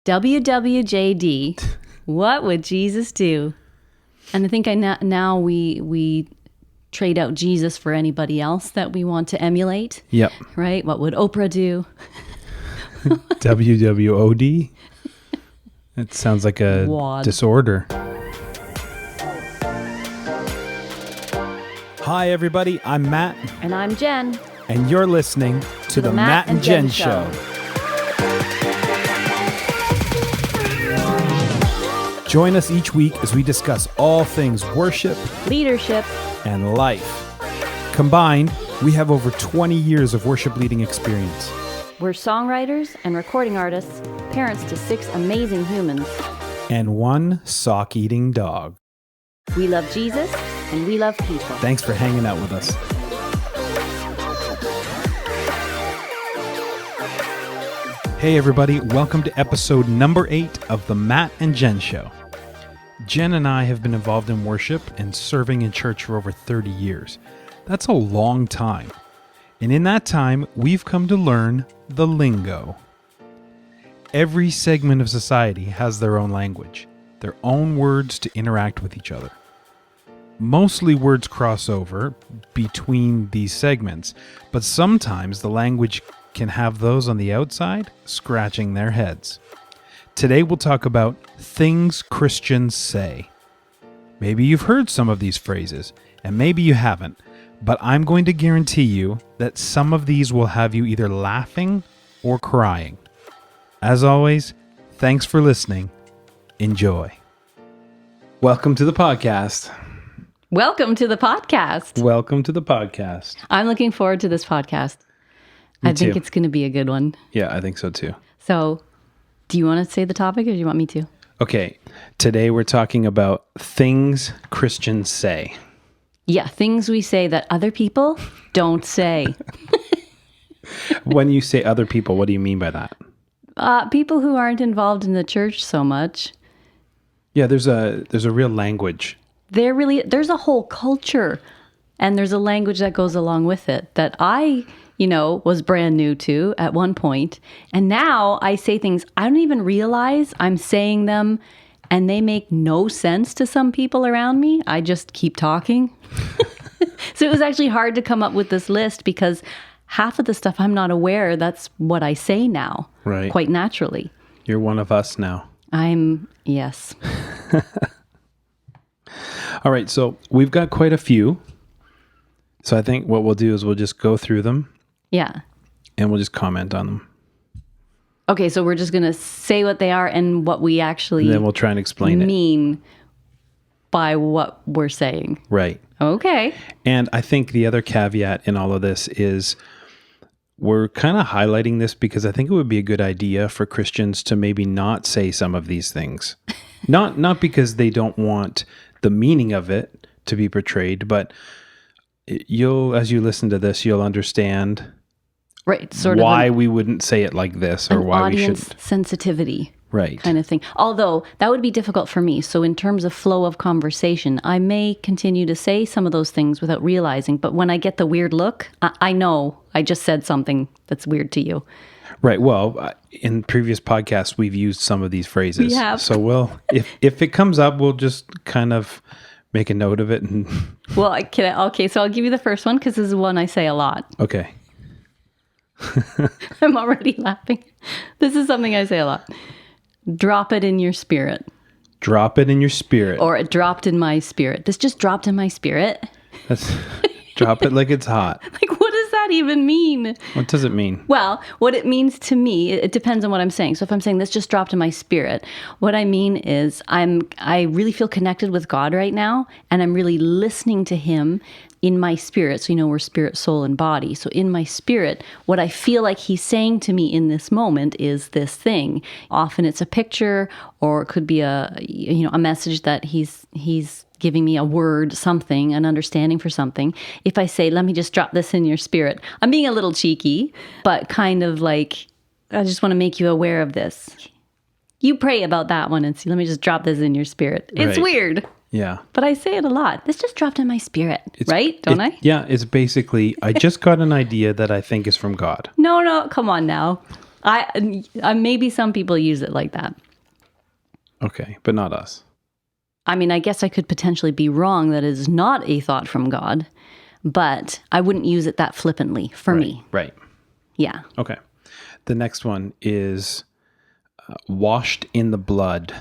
WWJD. What would Jesus do? And I think now we trade out Jesus for anybody else that we want to emulate. Yep. Right? What would Oprah do? WWOD? It sounds like a WOD. disorder. Hi, everybody. I'm Matt. And I'm Jen. And you're listening to the Matt and Jen Show. Join us each week as we discuss all things worship, leadership, and life. Combined, we have over 20 years of worship leading experience. We're songwriters and recording artists, parents to 6 amazing humans, and 1 sock-eating dog. We love Jesus, and we love people. Thanks for hanging out with us. Hey everybody, welcome to episode number 8 of the Matt and Jen Show. Jen and I have been involved in worship and serving in church for over 30 years. That's a long time. And in that time, we've come to learn the lingo. Every segment of society has their own language, their own words to interact with each other. Mostly words cross over between these segments, but sometimes the language can have those on the outside scratching their heads. Today we'll talk about things Christians say. Maybe you've heard some of these phrases, and maybe you haven't, but I'm going to guarantee you that some of these will have you either laughing or crying. As always, thanks for listening. Enjoy. Welcome to the podcast. Welcome to the podcast. Welcome to the podcast. I'm looking forward to this podcast. Me I think too. it's going to be a good one. Yeah, I think so too. So, do you want to say the topic or do you want me to? Okay, today we're talking about things Christians say. Yeah, things we say that other people don't say. When you say other people, what do you mean by that? People who aren't involved in the church so much. Yeah, there's a real language. There's a whole culture and there's a language that goes along with it that I, was brand new to at one point. And now I say things I don't even realize I'm saying them and they make no sense to some people around me. I just keep talking. So it was actually hard to come up with this list because half of the stuff I'm not aware that's what I say now. Right. Quite naturally. You're one of us now. Yes. All right, so we've got quite a few. So I think what we'll do is we'll just go through them. Yeah. And we'll just comment on them. Okay, so we're just going to say what they are and what we actually And then we'll try and explain mean by what we're saying. Right. Okay. And I think the other caveat in all of this is we're kind of highlighting this because I think it would be a good idea for Christians to maybe not say some of these things. Not because they don't want the meaning of it to be portrayed, but as you listen to this, you'll understand right, why we wouldn't say it like this or why we audience shouldn't. sensitivity. Right. Kind of thing. Although that would be difficult for me. So in terms of flow of conversation, I may continue to say some of those things without realizing. But when I get the weird look, I know I just said something that's weird to you. Right. Well, in previous podcasts, we've used some of these phrases. We have. So if it comes up, we'll just kind of make a note of it. And Well, okay, so I'll give you the first one because this is one I say a lot. Okay. I'm already laughing. This is something I say a lot. Drop it in your spirit. Drop it in your spirit. Or it dropped in my spirit. This just dropped in my spirit. Drop it like it's hot. Like, what does that even mean? What does it mean? Well, what it means to me, it depends on what I'm saying. So if I'm saying this just dropped in my spirit, what I mean is I really feel connected with God right now, and I'm really listening to him in my spirit. So, we're spirit, soul, and body. So in my spirit, what I feel like he's saying to me in this moment is this thing. Often it's a picture, or it could be a message that he's giving me a word, something, an understanding for something. If I say, let me just drop this in your spirit, I'm being a little cheeky, but kind of like, I just want to make you aware of this. You pray about that one and see, let me just drop this in your spirit. It's Right. weird. Yeah. But I say it a lot. This just dropped in my spirit, right? Don't I? Yeah, it's basically, I just got an idea that I think is from God. No, come on now. Maybe some people use it like that. Okay, but not us. I mean, I guess I could potentially be wrong that it is not a thought from God, but I wouldn't use it that flippantly for me. Right. Yeah. Okay. The next one is washed in the blood.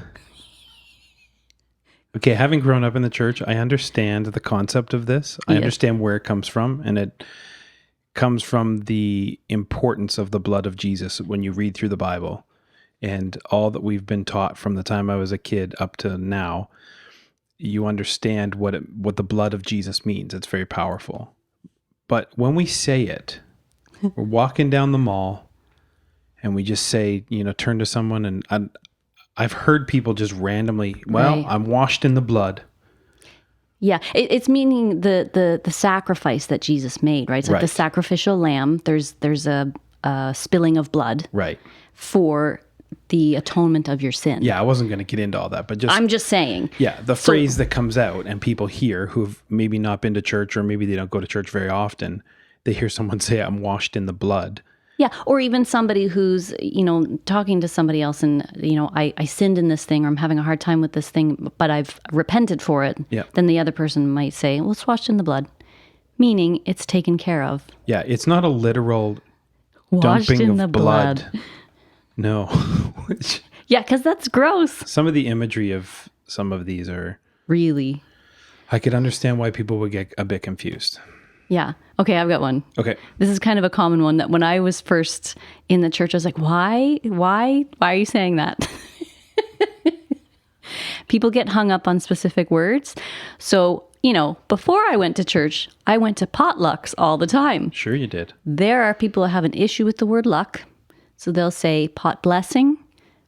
Okay, having grown up in the church, I understand the concept of this. I understand where it comes from, and it comes from the importance of the blood of Jesus when you read through the Bible and all that we've been taught from the time I was a kid up to now. You understand what the blood of Jesus means. It's very powerful. But when we say it, we're walking down the mall and we just say, turn to someone, and I've heard people just randomly, Right. I'm washed in the blood. Yeah, it's meaning the sacrifice that Jesus made, right? It's like the sacrificial lamb. There's a spilling of blood, right, for the atonement of your sin. Yeah, I wasn't going to get into all that, but I'm just saying. Yeah, the phrase that comes out and people hear who've maybe not been to church or maybe they don't go to church very often, they hear someone say, I'm washed in the blood. Yeah, or even somebody who's, talking to somebody else and, I sinned in this thing, or I'm having a hard time with this thing, but I've repented for it. Yeah. Then the other person might say, well, it's washed in the blood, meaning it's taken care of. Yeah, it's not a literal Washed dumping in of the blood. No. Yeah, because that's gross. Some of the imagery of some of these are... Really? I could understand why people would get a bit confused. Yeah. Okay, I've got one. Okay. This is kind of a common one that when I was first in the church, I was like, why are you saying that? People get hung up on specific words. So, before I went to church, I went to potlucks all the time. Sure you did. There are people who have an issue with the word luck. So they'll say pot blessing,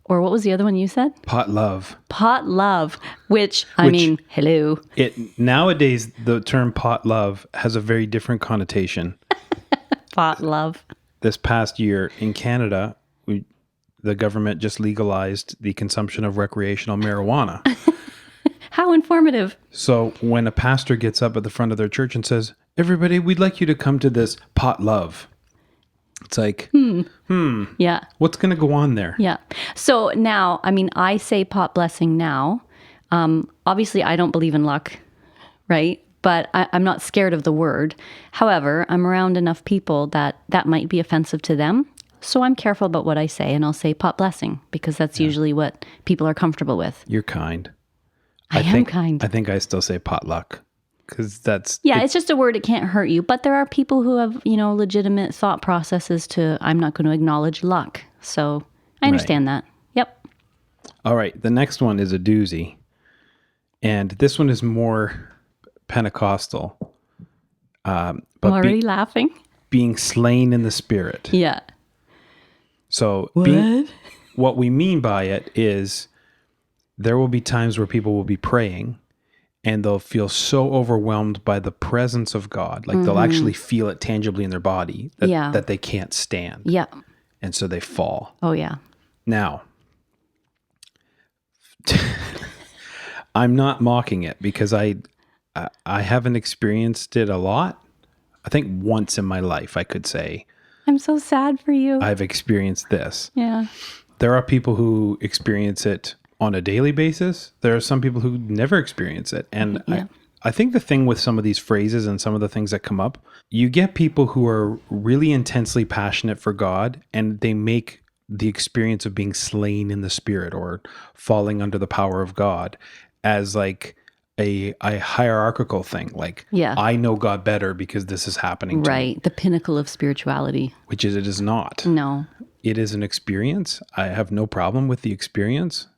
or what was the other one you said? Pot love. Pot love, which I mean, hello. Nowadays, the term pot love has a very different connotation. Pot love. This past year in Canada, the government just legalized the consumption of recreational marijuana. How informative. So when a pastor gets up at the front of their church and says, everybody, we'd like you to come to this pot love. It's like, Yeah. what's going to go on there? Yeah. So now, I say pot blessing now. Obviously, I don't believe in luck, right? But I'm not scared of the word. However, I'm around enough people that might be offensive to them. So I'm careful about what I say, and I'll say pot blessing because that's usually what people are comfortable with. You're kind. I am kind. I think I still say potluck because that's... Yeah, it's just a word. It can't hurt you. But there are people who have, legitimate thought processes to, I'm not going to acknowledge luck. So I understand that. Yep. All right. The next one is a doozy. And this one is more Pentecostal. But I'm already laughing. Being slain in the spirit. Yeah. So What? what we mean by it is there will be times where people will be praying and they'll feel so overwhelmed by the presence of God. Like they'll actually feel it tangibly in their body that they can't stand. Yeah. And so they fall. Oh, yeah. Now, I'm not mocking it because I haven't experienced it a lot. I think once in my life, I could say, I'm so sad for you. I've experienced this. Yeah. There are people who experience it on a daily basis. There are some people who never experience it. And I think the thing with some of these phrases and some of the things that come up, you get people who are really intensely passionate for God and they make the experience of being slain in the spirit or falling under the power of God as like a hierarchical thing. Like, I know God better because this is happening to me. Right. The pinnacle of spirituality. Which it is not. No. It is an experience. I have no problem with the experience.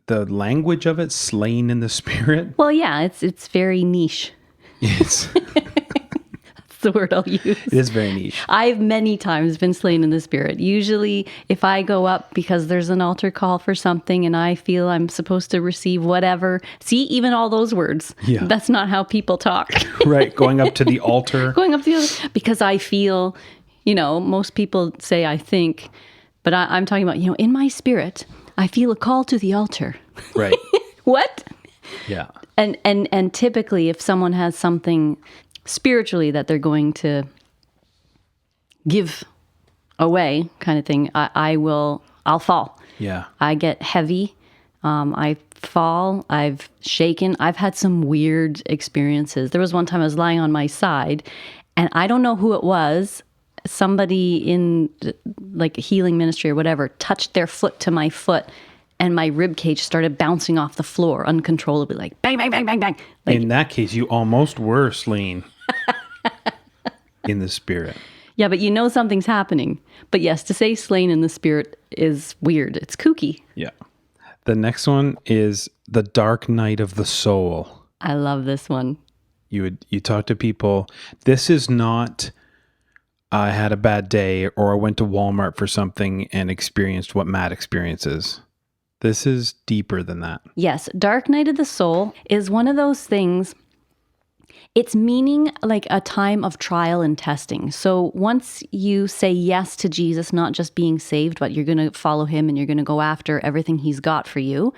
The language of it, slain in the spirit. Well, yeah, it's very niche. Yes. That's the word I'll use. It is very niche. I've many times been slain in the spirit. Usually if I go up because there's an altar call for something and I feel I'm supposed to receive whatever. See, even all those words. Yeah. That's not how people talk. Right. Going up to the altar. Going up to the altar. Because I feel, most people say I think, but I'm talking about, in my spirit, I feel a call to the altar. Right. What? Yeah. And typically if someone has something spiritually that they're going to give away kind of thing, I'll fall. Yeah. I get heavy. I fall. I've shaken. I've had some weird experiences. There was one time I was lying on my side, and I don't know who it was. Somebody in like a healing ministry or whatever touched their foot to my foot, and my rib cage started bouncing off the floor uncontrollably, like bang, bang, bang, bang, bang. Like, in that case, you almost were slain in the spirit. yeah, but you know something's happening. But yes, to say slain in the spirit is weird. It's kooky. Yeah. The next one is the dark night of the soul. I love this one. You talk to people. This is not, I had a bad day or I went to Walmart for something and experienced what Matt experiences. This is deeper than that. Yes, dark night of the soul is one of those things. It's meaning like a time of trial and testing. So once you say yes to Jesus, not just being saved, but you're going to follow him and you're going to go after everything he's got for you,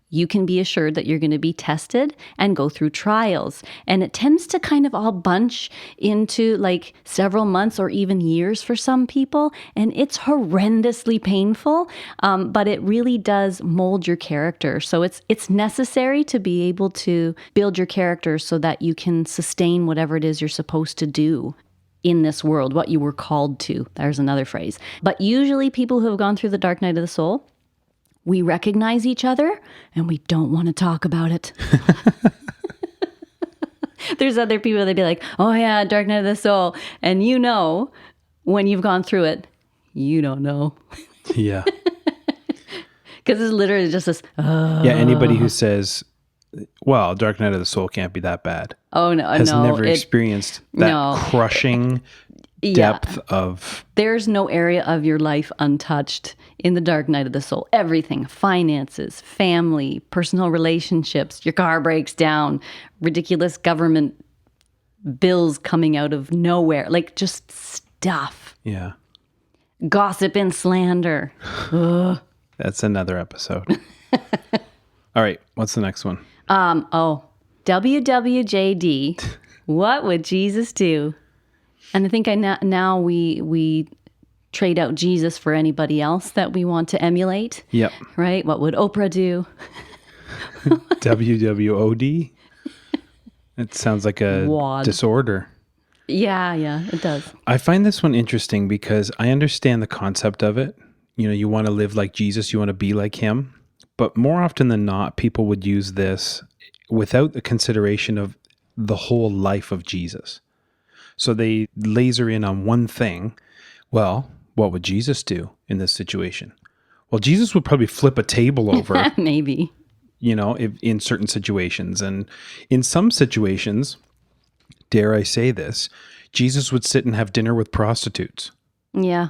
you can be assured that you're going to be tested and go through trials. And it tends to kind of all bunch into like several months or even years for some people. And it's horrendously painful, but it really does mold your character. So it's necessary to be able to build your character so that you can sustain whatever it is you're supposed to do in this world, what you were called to. There's another phrase. But usually people who have gone through the dark night of the soul, we recognize each other and we don't want to talk about it. There's other people that be like, oh yeah, dark night of the soul. And you know, when you've gone through it, you don't know. Yeah. Because it's literally just this, Yeah, anybody who says, well, dark night of the soul can't be that bad. oh no, Has no. never experienced that no. crushing depth of... There's no area of your life untouched in the dark night of the soul. Everything, finances, family, personal relationships, your car breaks down, ridiculous government bills coming out of nowhere, like just stuff. Yeah. Gossip and slander. That's another episode. All right. What's the next one? WWJD. What would Jesus do? And I think now we trade out Jesus for anybody else that we want to emulate. Yep. Right? What would Oprah do? WWOD? It sounds like a WOD. disorder. Yeah, it does. I find this one interesting because I understand the concept of it. You know, you want to live like Jesus, you want to be like him. But more often than not, people would use this without the consideration of the whole life of Jesus. So they laser in on one thing. Well, what would Jesus do in this situation? Well, Jesus would probably flip a table over. Maybe. You know, in certain situations. And in some situations, dare I say this, Jesus would sit and have dinner with prostitutes. Yeah.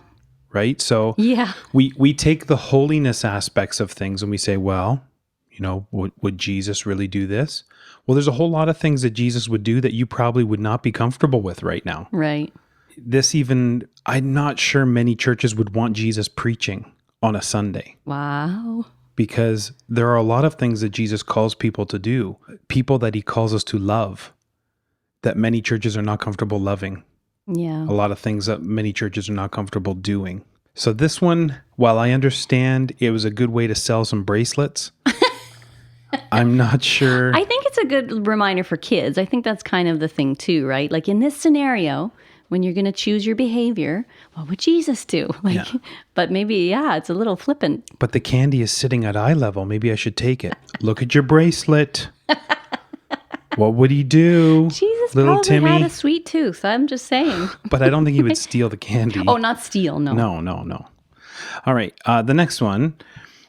Right? So Yeah. we take the holiness aspects of things and we say, well, you know, would Jesus really do this? Well, there's a whole lot of things that Jesus would do that you probably would not be comfortable with right now. Right. This even, I'm not sure many churches would want Jesus preaching on a Sunday. Wow. Because there are a lot of things that Jesus calls people to do, people that he calls us to love, that many churches are not comfortable loving. Yeah. A lot of things that many churches are not comfortable doing. So this one, while I understand it was a good way to sell some bracelets, I'm not sure. I think it's a good reminder for kids. I think that's kind of the thing too, right? Like in this scenario, when you're going to choose your behavior, what would Jesus do? Like, Yeah. But maybe, it's a little flippant. But the candy is sitting at eye level. Maybe I should take it. Look at your bracelet. What would he do? Jesus little probably Timmy? had a sweet tooth. I'm just saying. But I don't think he would steal the candy. Oh, not steal. No. No. All right. The next one.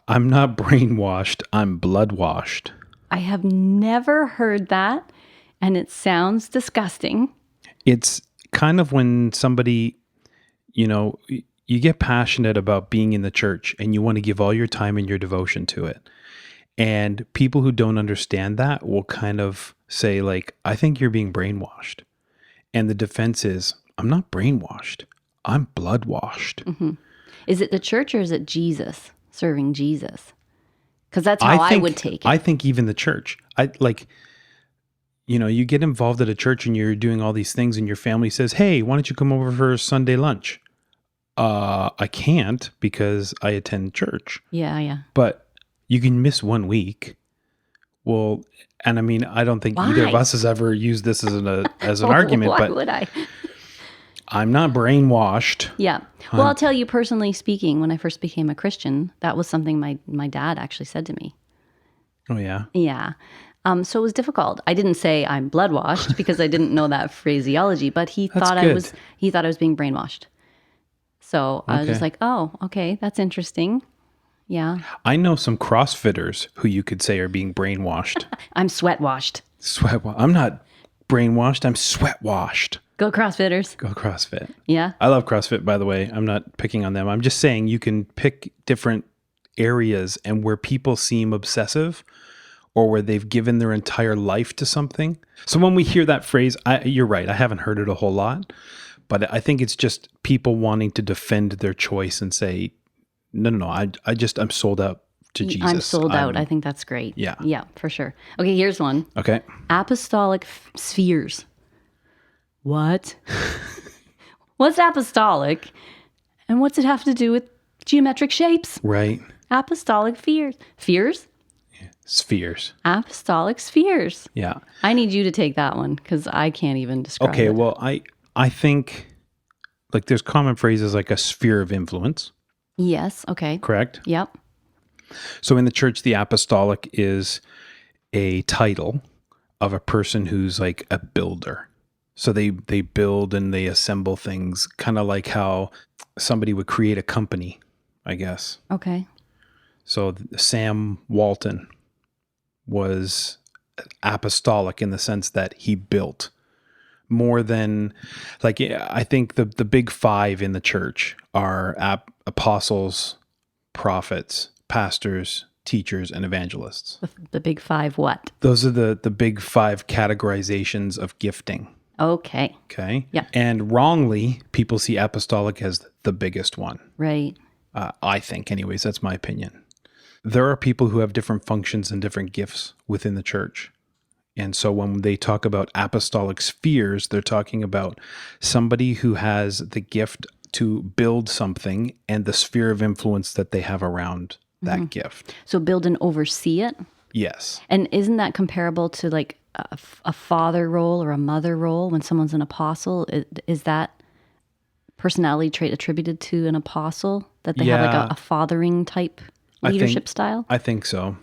I'm not brainwashed. I'm blood washed. I have never heard that, and it sounds disgusting. It's kind of when somebody, you know, you get passionate about being in the church and you want to give all your time and your devotion to it. And people who don't understand that will kind of say, like, I think you're being brainwashed. And the defense is, I'm not brainwashed. I'm blood washed. Mm-hmm. Is it the church or is it Jesus serving Jesus? Because that's how I would take it. I think even the church, you get involved at a church and you're doing all these things and your family says, hey, why don't you come over for Sunday lunch? I can't because I attend church. Yeah, yeah. But you can miss 1 week. Well, and I mean, I don't think either of Why? us has ever used this as an argument, Why but would I? I'm not brainwashed. Yeah. Well, I'll tell you personally speaking, when I first became a Christian, that was something my dad actually said to me. Oh, yeah. Yeah. So it was difficult. I didn't say I'm blood washed because I didn't know that phraseology, but he thought I was being brainwashed. So I was just Okay. like, oh, okay, that's interesting. Yeah. I know some CrossFitters who you could say are being brainwashed. I'm sweat washed. I'm not brainwashed. I'm sweat washed. Go CrossFitters. Go CrossFit. Yeah. I love CrossFit, by the way. I'm not picking on them. I'm just saying you can pick different areas and where people seem obsessive or where they've given their entire life to something. So when we hear that phrase, you're right. I haven't heard it a whole lot, but I think it's just people wanting to defend their choice and say, no. I'm sold out to Jesus. I'm sold out. I think that's great. Yeah. Yeah, for sure. Okay, here's one. Okay. Apostolic spheres. What? What's apostolic? And what's it have to do with geometric shapes? Right. Apostolic spheres. Spheres? Spheres. Apostolic spheres. Yeah. I need you to take that one because I can't even describe Okay. it. Well, I think like there's common phrases like a sphere of influence, Yes. Okay. correct? Yep. So in the church, the apostolic is a title of a person who's like a builder. So they build and they assemble things, kind of like how somebody would create a company, I guess. Okay. So Sam Walton was apostolic in the sense that he built more than, like, I think the big five in the church are apostles, prophets, pastors, teachers, and evangelists. The big five what? Those are the big five categorizations of gifting. Okay. Okay. Yeah. And wrongly, people see apostolic as the biggest one. Right. I think, anyways, that's my opinion. There are people who have different functions and different gifts within the church. And so when they talk about apostolic spheres, they're talking about somebody who has the gift to build something and the sphere of influence that they have around that gift. So build and oversee it. Yes. And isn't that comparable to like a father role or a mother role when someone's an apostle? Is that personality trait attributed to an apostle that they have Yeah. like a fathering type leadership style? I think so.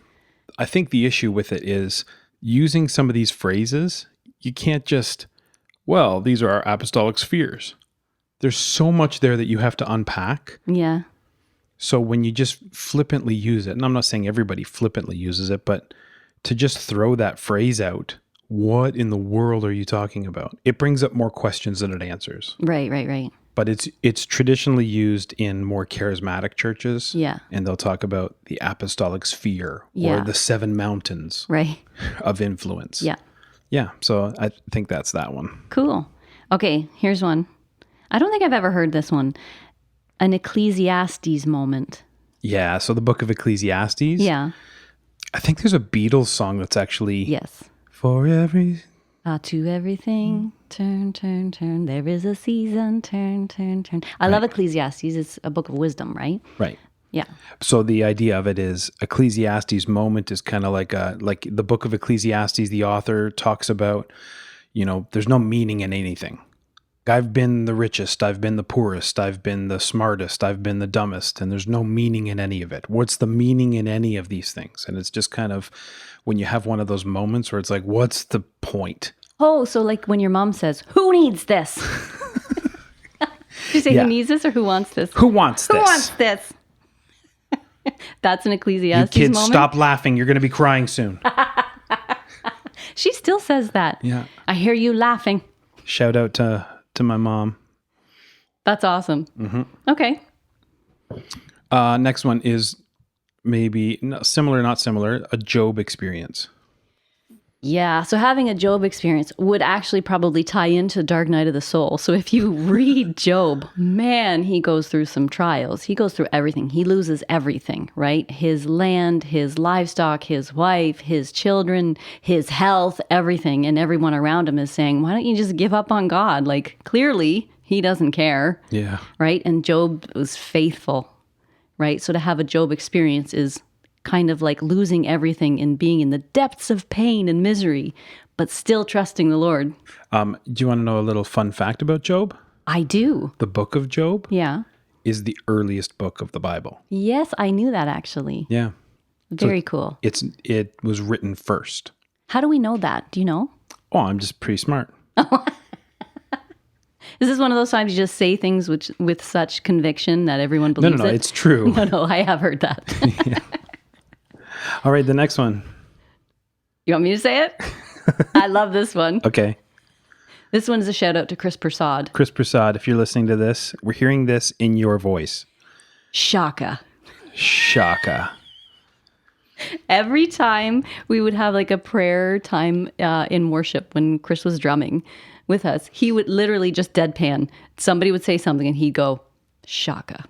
I think the issue with it is using some of these phrases, you can't just, well, these are our apostolic spheres. There's so much there that you have to unpack. Yeah. So when you just flippantly use it, and I'm not saying everybody flippantly uses it, but to just throw that phrase out, what in the world are you talking about? It brings up more questions than it answers. Right. But it's traditionally used in more charismatic churches. Yeah. And they'll talk about the apostolic sphere Yeah. or the 7 mountains Right. of influence. Yeah. Yeah. So I think that's that one. Cool. Okay, here's one. I don't think I've ever heard this one. An Ecclesiastes moment. Yeah. So the book of Ecclesiastes. Yeah. I think there's a Beatles song that's actually Yes. for every. To everything, turn. There is a season, turn. I love Ecclesiastes. It's a book of wisdom, right? Right. Yeah. So the idea of it is Ecclesiastes moment is kind of like the book of Ecclesiastes, the author talks about, there's no meaning in anything. I've been the richest, I've been the poorest, I've been the smartest, I've been the dumbest, and there's no meaning in any of it. What's the meaning in any of these things? And it's just kind of when you have one of those moments where it's like, what's the point? Oh, so like when your mom says, "Who needs this?" Did you say Yeah. who needs this or who wants this? Who wants this? Who wants this? That's an You Ecclesiastes kids, moment. stop laughing. You're going to be crying soon. She still says that. Yeah. I hear you laughing. Shout out to my mom. That's awesome. Mm-hmm. Okay. Next one is maybe not similar, a Job experience. Yeah, so having a Job experience would actually probably tie into Dark Night of the Soul. So if you read Job, man, he goes through some trials. He goes through everything. He loses everything, right? His land, his livestock, his wife, his children, his health, everything. And everyone around him is saying, why don't you just give up on God? Like, clearly, He doesn't care. Yeah. Right? And Job was faithful, right? So to have a Job experience is kind of like losing everything and being in the depths of pain and misery, but still trusting the Lord. Do you want to know a little fun fact about Job? I do. The book of Job Yeah. is the earliest book of the Bible. Yes, I knew that actually. Yeah. Very cool. It was written first. How do we know that? Do you know? Oh, I'm just pretty smart. Is this one of those times you just say things with such conviction that everyone believes No, it? it's true. No, I have heard that. All right, the next one. You want me to say it? I love this one. Okay. This one is a shout out to Chris Prasad. Chris Prasad, if you're listening to this, we're hearing this in your voice. Shaka. Shaka. Every time we would have like a prayer time in worship when Chris was drumming with us, he would literally just deadpan. Somebody would say something and he'd go, Shaka.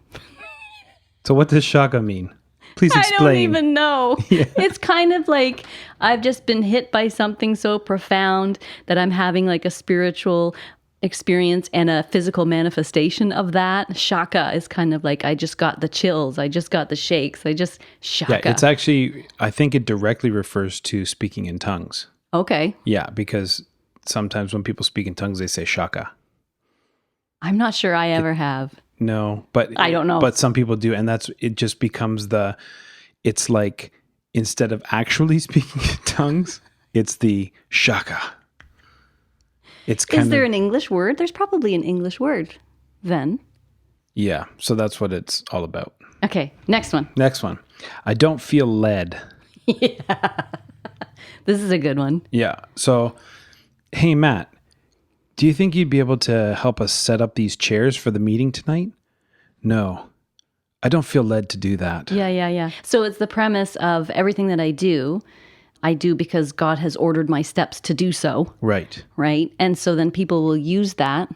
So what does shaka mean? Please explain. I don't even know. Yeah. It's kind of like I've just been hit by something so profound that I'm having like a spiritual experience and a physical manifestation of that. Shaka is kind of like I just got the chills. I just got the shakes. Shaka. Yeah, it's actually, I think it directly refers to speaking in tongues. Okay. Yeah, because sometimes when people speak in tongues, they say shaka. I'm not sure I ever have. No, but I don't know. But some people do, and it just becomes it's like instead of actually speaking in tongues, it's the shaka. It's kind Is there an English word? There's probably an English word then. Yeah, so that's what it's all about. Okay, next one. Next one. I don't feel led. Yeah. This is a good one. Yeah. So, hey, Matt, do you think you'd be able to help us set up these chairs for the meeting tonight? No, I don't feel led to do that. Yeah. So it's the premise of everything that I do because God has ordered my steps to do so. Right. Right. And so then people will use that.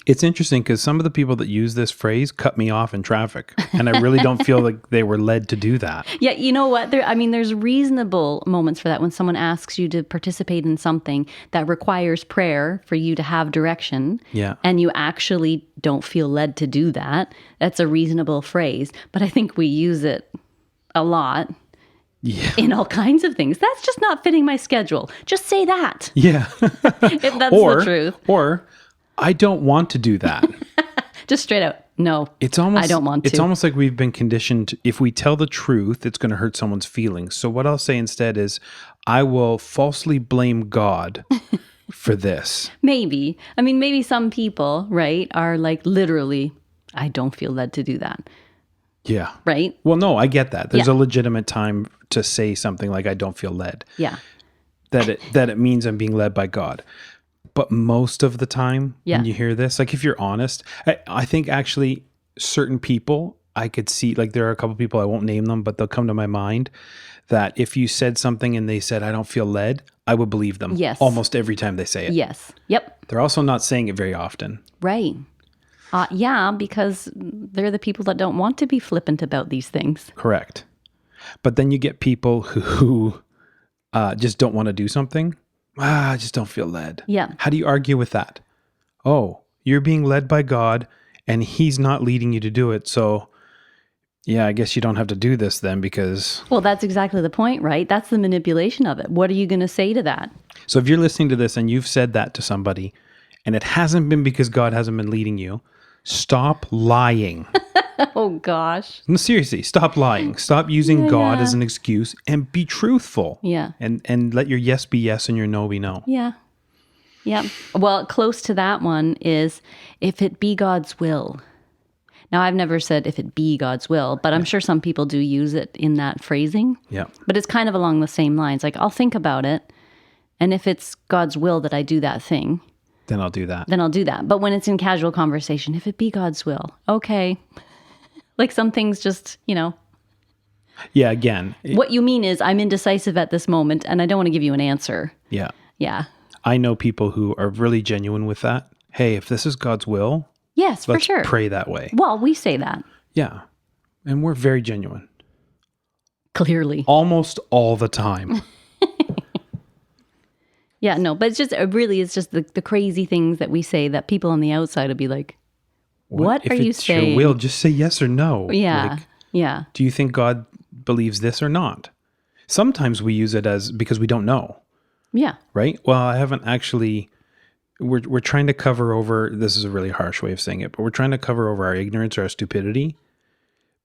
It's interesting because some of the people that use this phrase cut me off in traffic, and I really don't feel like they were led to do that. Yeah, you know what? There's reasonable moments for that when someone asks you to participate in something that requires prayer for you to have direction. Yeah. And you actually don't feel led to do that. That's a reasonable phrase, but I think we use it a lot. Yeah. In all kinds of things. That's just not fitting my schedule. Just say that. Yeah. If that's the truth. Or I don't want to do that. Just straight out. No, I don't want to. It's almost like we've been conditioned. If we tell the truth, it's going to hurt someone's feelings. So what I'll say instead is I will falsely blame God for this. Maybe. Maybe some people, right, are like literally, I don't feel led to do that. Yeah. Right? Well, no, I get that. There's Yeah. a legitimate time to say something like I don't feel led. Yeah. That it means I'm being led by God. But most of the time Yeah. when you hear this, like if you're honest, I think actually certain people I could see, like there are a couple people, I won't name them, but they'll come to my mind that if you said something and they said, I don't feel led, I would believe them. Yes. Almost every time they say it. Yes. Yep. They're also not saying it very often. Right. Yeah, because they're the people that don't want to be flippant about these things. Correct. But then you get people who just don't want to do something. I just don't feel led. Yeah. How do you argue with that? Oh, you're being led by God and he's not leading you to do it. So yeah, I guess you don't have to do this then because... Well, that's exactly the point, right? That's the manipulation of it. What are you going to say to that? So if you're listening to this and you've said that to somebody and it hasn't been because God hasn't been leading you, stop lying. Oh, gosh. No, seriously, stop lying. Stop using God as an excuse and be truthful. Yeah. And let your yes be yes and your no be no. Yeah. Yeah. Well, close to that one is if it be God's will. Now, I've never said if it be God's will, but I'm sure some people do use it in that phrasing. Yeah. But it's kind of along the same lines. Like, I'll think about it. And if it's God's will that I do that thing, Then I'll do that. then I'll do that. But when it's in casual conversation, if it be God's will, okay. Like some things just, Yeah, again. what you mean is I'm indecisive at this moment and I don't want to give you an answer. Yeah. Yeah. I know people who are really genuine with that. Hey, if this is God's will, Yes, for let's sure. pray that way. Well, we say that. Yeah. And we're very genuine. Clearly. Almost all the time. Yeah, no, but it's just the crazy things that we say that people on the outside will be like, What if are you it's saying? your will, just say yes or no. Yeah. Like, Yeah. do you think God believes this or not? Sometimes we use it as because we don't know, Yeah. right? Well, I haven't actually. We're trying to cover over. This is a really harsh way of saying it, but we're trying to cover over our ignorance or our stupidity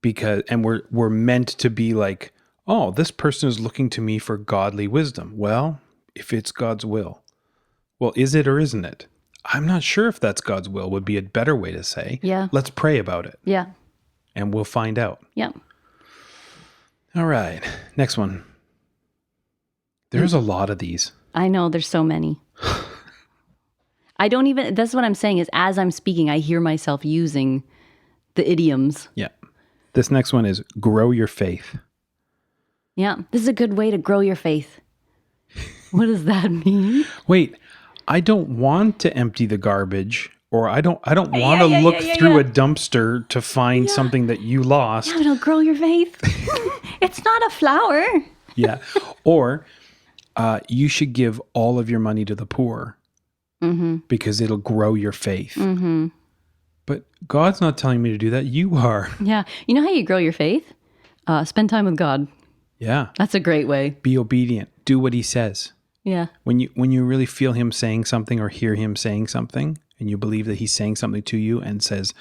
and we're meant to be like, oh, this person is looking to me for godly wisdom. Well, if it's God's will, well, is it or isn't it? I'm not sure if that's God's will would be a better way to say. Yeah. Let's pray about it. Yeah. And we'll find out. Yeah. All right. Next one. There's a lot of these. I know there's so many. I don't even, that's what I'm saying is as I'm speaking, I hear myself using the idioms. Yeah. This next one is grow your faith. Yeah. This is a good way to grow your faith. What does that mean? Wait, I don't want to empty the garbage, or I don't want to look through a dumpster to find something that you lost. Yeah, but it'll grow your faith. It's not a flower. Yeah. Or you should give all of your money to the poor because it'll grow your faith. Mm-hmm. But God's not telling me to do that. You are. Yeah. You know how you grow your faith? Spend time with God. Yeah. That's a great way. Be obedient. Do what he says. Yeah. When you really feel him saying something or hear him saying something, and you believe that he's saying something to you and says,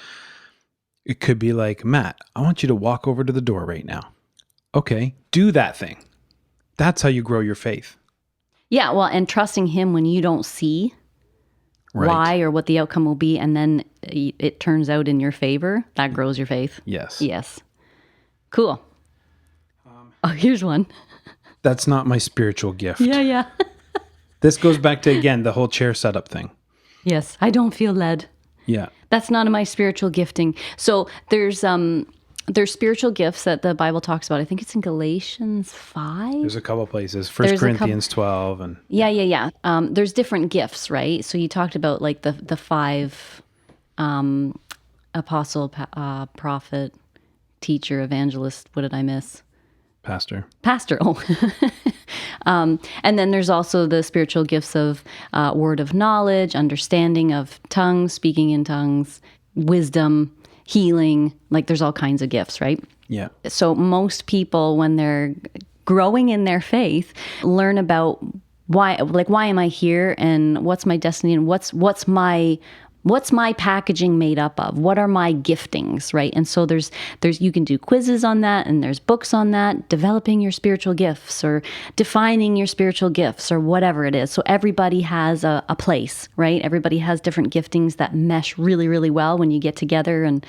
it could be like, Matt, I want you to walk over to the door right now. Okay, do that thing. That's how you grow your faith. Yeah, well, and trusting him when you don't see why or what the outcome will be, and then it turns out in your favor, that grows your faith. Yes. Yes. Cool. Oh, here's one. That's not my spiritual gift. Yeah. This goes back to, again, the whole chair setup thing. Yes, I don't feel led. Yeah. That's not in my spiritual gifting. So there's spiritual gifts that the Bible talks about. I think it's in Galatians 5. There's a couple places. 1 Corinthians 12. And Yeah. There's different gifts, right? So you talked about like the five apostle, prophet, teacher, evangelist. What did I miss? Pastor. Oh. And then there's also the spiritual gifts of word of knowledge, understanding of tongues, speaking in tongues, wisdom, healing. Like there's all kinds of gifts, right? Yeah. So most people, when they're growing in their faith, learn about why am I here and what's my destiny and what's my packaging made up of? What are my giftings, right? And so there's you can do quizzes on that, and there's books on that, developing your spiritual gifts or defining your spiritual gifts or whatever it is. So everybody has a place, right? Everybody has different giftings that mesh really, really well when you get together, and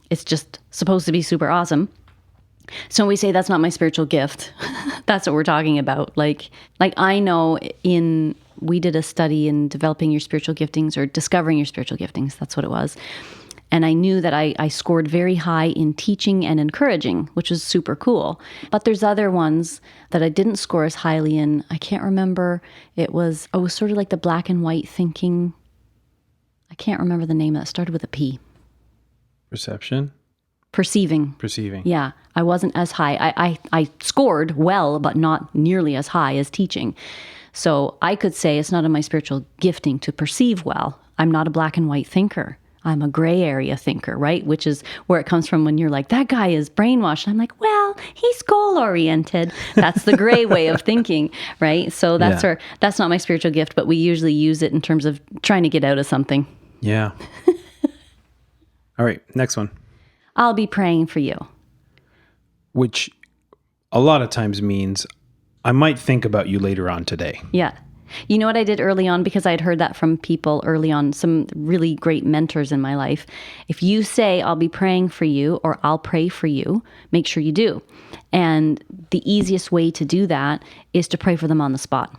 it's just supposed to be super awesome. So when we say that's not my spiritual gift, that's what we're talking about. Like I know we did a study in developing your spiritual giftings or discovering your spiritual giftings. That's what it was. And I knew that I scored very high in teaching and encouraging, which was super cool. But there's other ones that I didn't score as highly in. I can't remember. It was sort of like the black and white thinking. I can't remember the name of that. It started with a P. Perceiving. Yeah. I wasn't as high. I scored well, but not nearly as high as teaching. So I could say it's not in my spiritual gifting to perceive well. I'm not a black and white thinker. I'm a gray area thinker, right? Which is where it comes from when you're like, that guy is brainwashed. And I'm like, well, he's goal-oriented. That's the gray way of thinking, right? So that's not my spiritual gift, but we usually use it in terms of trying to get out of something. Yeah. All right, next one. I'll be praying for you. Which a lot of times means I might think about you later on today. Yeah. You know what I did early on, because I'd heard that from people early on, some really great mentors in my life. If you say, I'll be praying for you or I'll pray for you, make sure you do. And the easiest way to do that is to pray for them on the spot.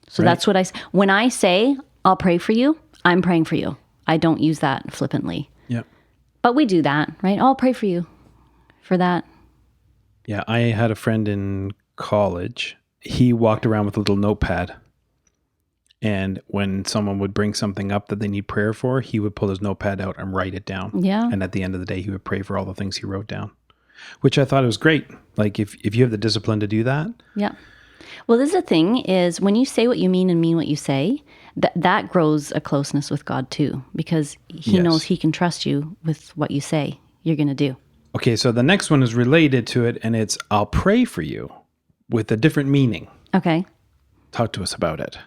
So that's what when I say, I'll pray for you, I'm praying for you. I don't use that flippantly. Yeah. But we do that, right? I'll pray for you for that. Yeah. I had a friend in college. He walked around with a little notepad. And when someone would bring something up that they need prayer for, he would pull his notepad out and write it down. Yeah. And at the end of the day, he would pray for all the things he wrote down, which I thought was great. Like if you have the discipline to do that. Yeah. Well, this is the thing is when you say what you mean and mean what you say, that grows a closeness with God too, because he Yes. knows he can trust you with what you say you're going to do. Okay, so the next one is related to it, and it's I'll pray for you with a different meaning. Okay. Talk to us about it.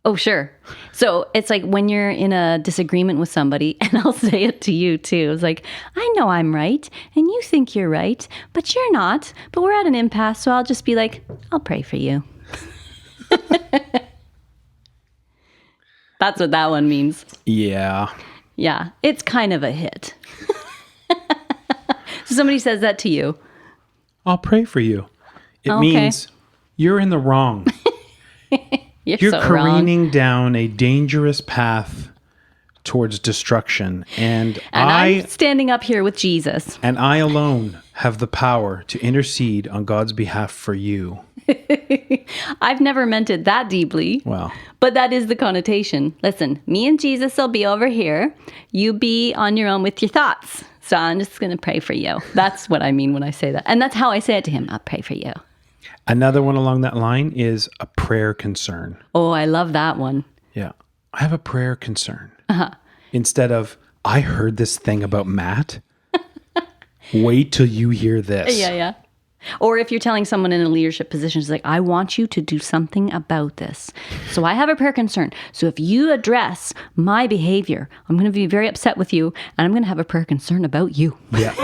Oh, sure. So it's like when you're in a disagreement with somebody, and I'll say it to you too. It's like, I know I'm right, and you think you're right, but you're not. But we're at an impasse, so I'll just be like, I'll pray for you. That's what that one means. Yeah. Yeah, it's kind of a hit. So somebody says that to you. I'll pray for you. It Okay. means you're in the wrong. You're so careening wrong. down a dangerous path towards destruction. And I'm standing up here with Jesus. And I alone have the power to intercede on God's behalf for you. I've never meant it that deeply. Well, But that is the connotation. Listen, me and Jesus will be over here. You be on your own with your thoughts. So I'm just going to pray for you. That's what I mean when I say that. And that's how I say it to him. I'll pray for you. another one along that line is a prayer concern. Oh, I love that one. Yeah. I have a prayer concern. Instead of, I heard this thing about Matt. Wait till you hear this. Yeah. Or if you're telling someone in a leadership position, it's like, I want you to do something about this. So I have a prayer concern. So if you address my behavior, I'm going to be very upset with you, and I'm going to have a prayer concern about you. Yeah.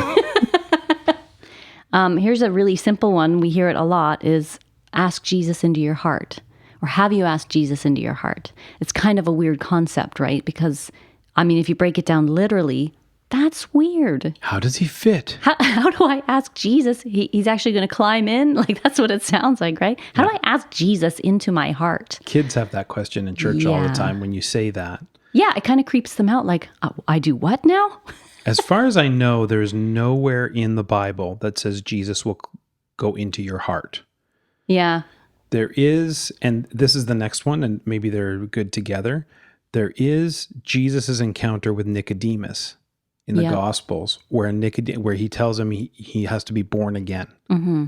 Here's a really simple one. We hear it a lot is ask Jesus into your heart. Or have you asked Jesus into your heart? It's kind of a weird concept, right? Because, I mean, if you break it down literally, that's weird. How does he fit? How do I ask Jesus? He's actually going to climb in? Like, that's what it sounds like, right? How do I ask Jesus into my heart? Kids have that question in church all the Yeah. time when you say that. Yeah, it kind of creeps them out. Like, I do what now? As far as I know, there's nowhere in the Bible that says Jesus will go into your heart. Yeah. There is, and this is the next one, and maybe they're good together. There is Jesus's encounter with Nicodemus in the Yeah. Gospels, where he tells him he has to be born again. Mm-hmm.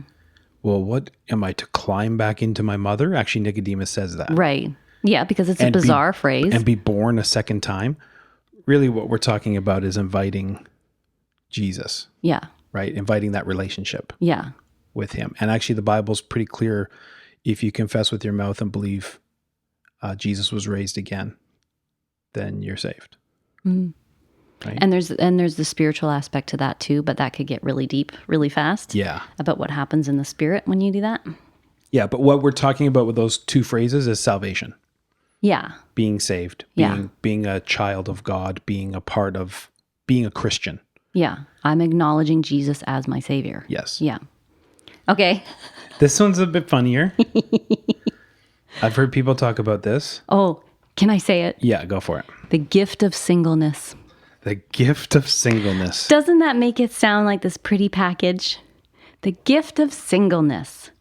Well, what am I to climb back into my mother? Actually, Nicodemus says that. Right. Yeah, because it's a And be- bizarre phrase. And be born a second time. Really, what we're talking about is inviting Jesus, Yeah. right? Inviting that relationship Yeah. with him. And actually, the Bible's pretty clear. If you confess with your mouth and believe Jesus was raised again, then you're saved. Mm. Right? And there's the spiritual aspect to that too, but that could get really deep really fast. Yeah. About what happens in the spirit when you do that. Yeah, but what we're talking about with those two phrases is salvation. Yeah. Being saved, Yeah. being a child of God, being a part of being a Christian. Yeah. I'm acknowledging Jesus as my savior. Yes. Yeah. Okay. This one's a bit funnier. I've heard people talk about this. Oh, can I say it? Yeah, go for it. The gift of singleness. The gift of singleness. Doesn't that make it sound like this pretty package? The gift of singleness.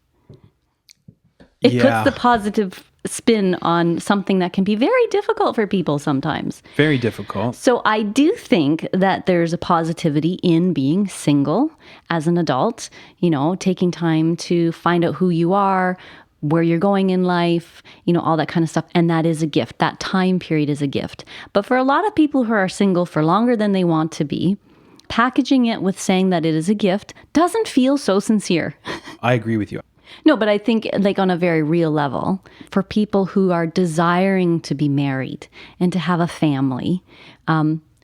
It Yeah. puts the positive spin on something that can be very difficult for people sometimes. Very difficult. So I do think that there's a positivity in being single as an adult, taking time to find out who you are, where you're going in life, all that kind of stuff. And that is a gift. That time period is a gift. But for a lot of people who are single for longer than they want to be, packaging it with saying that it is a gift doesn't feel so sincere. I agree with you. No, but I think like on a very real level, for people who are desiring to be married and to have a family,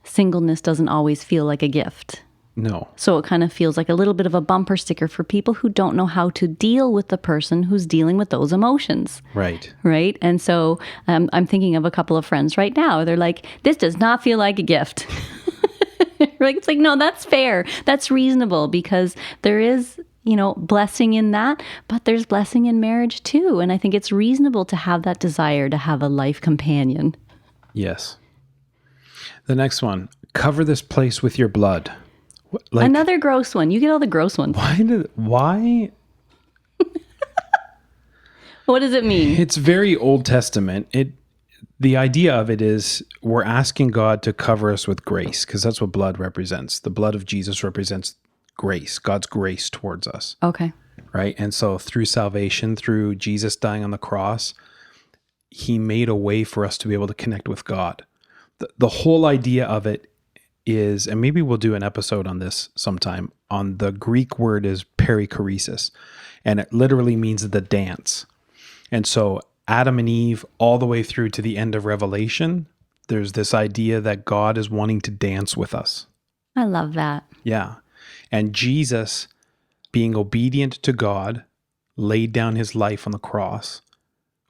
singleness doesn't always feel like a gift. No. So it kind of feels like a little bit of a bumper sticker for people who don't know how to deal with the person who's dealing with those emotions. Right. Right? And so I'm thinking of a couple of friends right now. They're like, this does not feel like a gift. It's like, no, that's fair. That's reasonable because there is blessing in that, but there's blessing in marriage too. And I think it's reasonable to have that desire to have a life companion. Yes. The next one, cover this place with your blood. Like, Another gross one. You get all the gross ones. why? What does it mean? It's very Old Testament. The idea of it is we're asking God to cover us with grace because that's what blood represents. The blood of Jesus represents grace, God's grace towards us. Okay. right? And so through salvation, through Jesus dying on the cross, he made a way for us to be able to connect with God. The whole idea of it is, and maybe we'll do an episode on this sometime, on the Greek word is perichoresis, and it literally means the dance. And so Adam and Eve, all the way through to the end of Revelation, there's this idea that God is wanting to dance with us. I love that. Yeah. And Jesus, being obedient to God, laid down his life on the cross,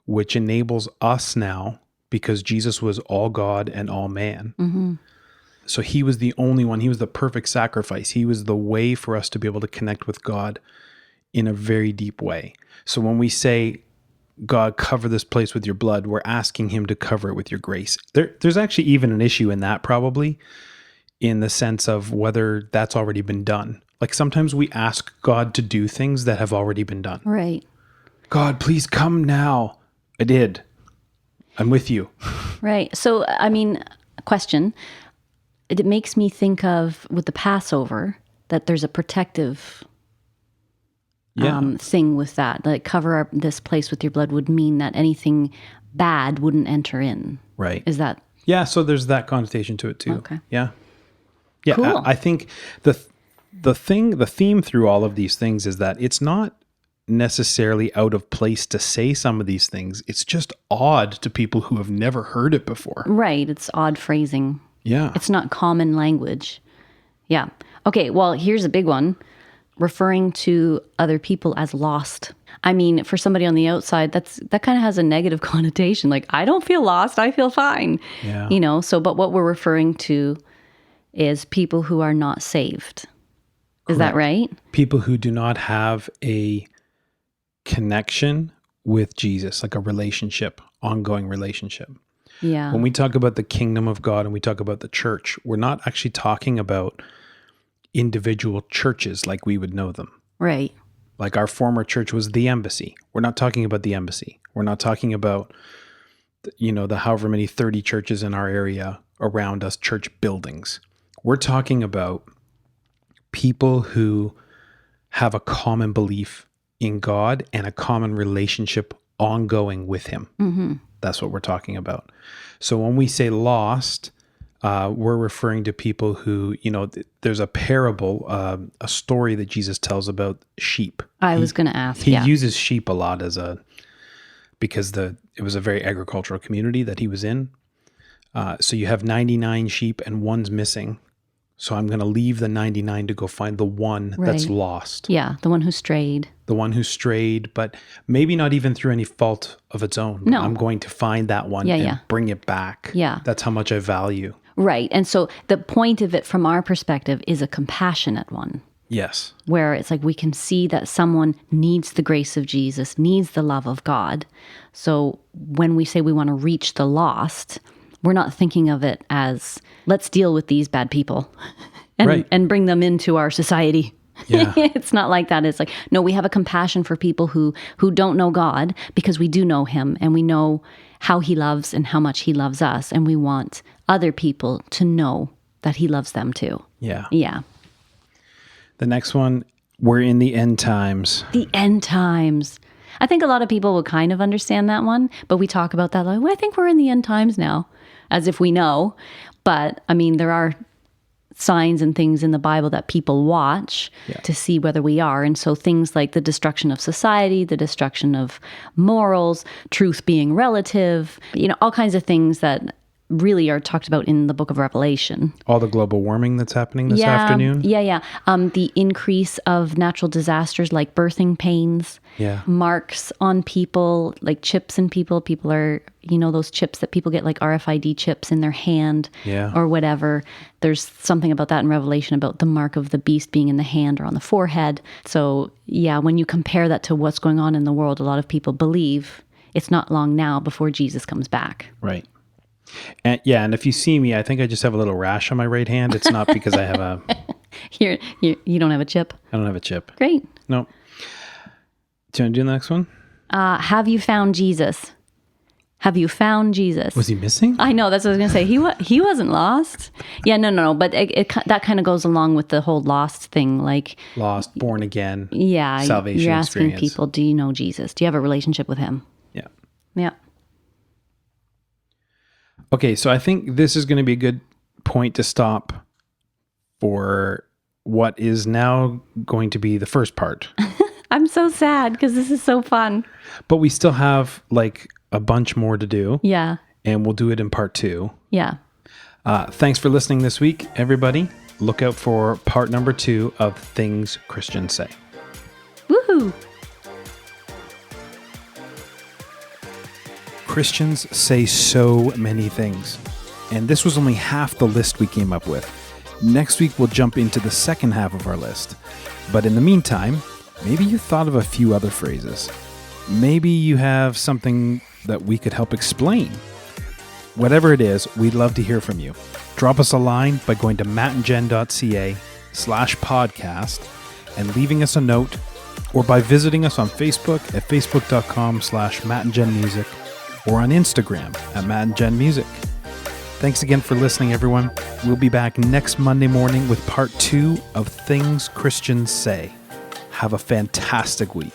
which enables us now, because Jesus was all God and all man. Mm-hmm. So he was the only one. He was the perfect sacrifice. He was the way for us to be able to connect with God in a very deep way. So when we say, God, cover this place with your blood, we're asking him to cover it with your grace. There's actually even an issue in that, probably, in the sense of whether that's already been done. Like sometimes we ask God to do things that have already been done. Right. God, please come now. I did. I'm with you. Right. So, I mean, question. It makes me think of, with the Passover, that there's a protective thing with that. Like, cover this place with your blood would mean that anything bad wouldn't enter in. Right. Is that? Yeah, so there's that connotation to it too. Okay. Yeah. Yeah, Cool. I think the theme through all of these things is that it's not necessarily out of place to say some of these things. It's just odd to people who have never heard it before. Right. It's odd phrasing. Yeah. It's not common language. Yeah. Okay, well, here's a big one. Referring to other people as lost. I mean, for somebody on the outside, that kind of has a negative connotation. Like, I don't feel lost, I feel fine. Yeah. You know, so, but what we're referring to is people who are not saved. Is that right? People who do not have a connection with Jesus, like a relationship, ongoing relationship. Yeah. When we talk about the kingdom of God and we talk about the church, we're not actually talking about individual churches like we would know them. Right. Like our former church was the embassy. We're not talking about the embassy. We're not talking about, the however many 30 churches in our area around us, church buildings. We're talking about people who have a common belief in God and a common relationship ongoing with him. Mm-hmm. That's what we're talking about. So when we say lost, we're referring to people who, there's a parable, a story that Jesus tells about sheep. I was going to ask. He uses sheep a lot because it was a very agricultural community that he was in. So you have 99 sheep and one's missing. So I'm going to leave the 99 to go find the one that's lost. Yeah, the one who strayed. The one who strayed, but maybe not even through any fault of its own. No. I'm going to find that one and bring it back. Yeah. That's how much I value. Right. And so the point of it from our perspective is a compassionate one. Yes. Where it's like we can see that someone needs the grace of Jesus, needs the love of God. So when we say we want to reach the lost, we're not thinking of it as, let's deal with these bad people and bring them into our society. Yeah. It's not like that. It's like, no, we have a compassion for people who don't know God, because we do know him and we know how he loves and how much he loves us. And we want other people to know that he loves them too. Yeah. Yeah. The next one, we're in the end times. The end times. I think a lot of people will kind of understand that one, but we talk about that like, well, I think we're in the end times now, as if we know. But I mean, there are signs and things in the Bible that people watch to see whether we are. And so things like the destruction of society, the destruction of morals, truth being relative, all kinds of things that really are talked about in the book of Revelation. All the global warming that's happening this afternoon. Yeah. The increase of natural disasters like birthing pains, marks on people, like chips in people. People are, those chips that people get, like RFID chips in their hand or whatever. There's something about that in Revelation about the mark of the beast being in the hand or on the forehead. So when you compare that to what's going on in the world, a lot of people believe it's not long now before Jesus comes back. Right. And if you see me, I think I just have a little rash on my right hand. It's not because I have a... You don't have a chip? I don't have a chip. Great. No. Do you want to do the next one? Have you found Jesus? Have you found Jesus? Was he missing? I know, that's what I was going to say. He wasn't lost. Yeah, no. But that kind of goes along with the whole lost thing. Like, Lost, born again. yeah, salvation you're asking experience. people, do you know Jesus? Do you have a relationship with him? Yeah. Yeah. Okay, so I think this is going to be a good point to stop for what is now going to be the first part. I'm so sad because this is so fun. But we still have like a bunch more to do. Yeah. And we'll do it in part 2. Yeah. Thanks for listening this week, everybody. Look out for part number 2 of Things Christians Say. Woohoo! Christians say so many things, and this was only half the list we came up with. Next week, we'll jump into the second half of our list. But in the meantime, maybe you thought of a few other phrases. Maybe you have something that we could help explain. Whatever it is, we'd love to hear from you. Drop us a line by going to mattandjen.ca/podcast and leaving us a note, or by visiting us on Facebook at facebook.com/mattandjenmusic or on Instagram at mattandjenmusic. Thanks again for listening, everyone. We'll be back next Monday morning with part 2 of Things Christians Say. Have a fantastic week.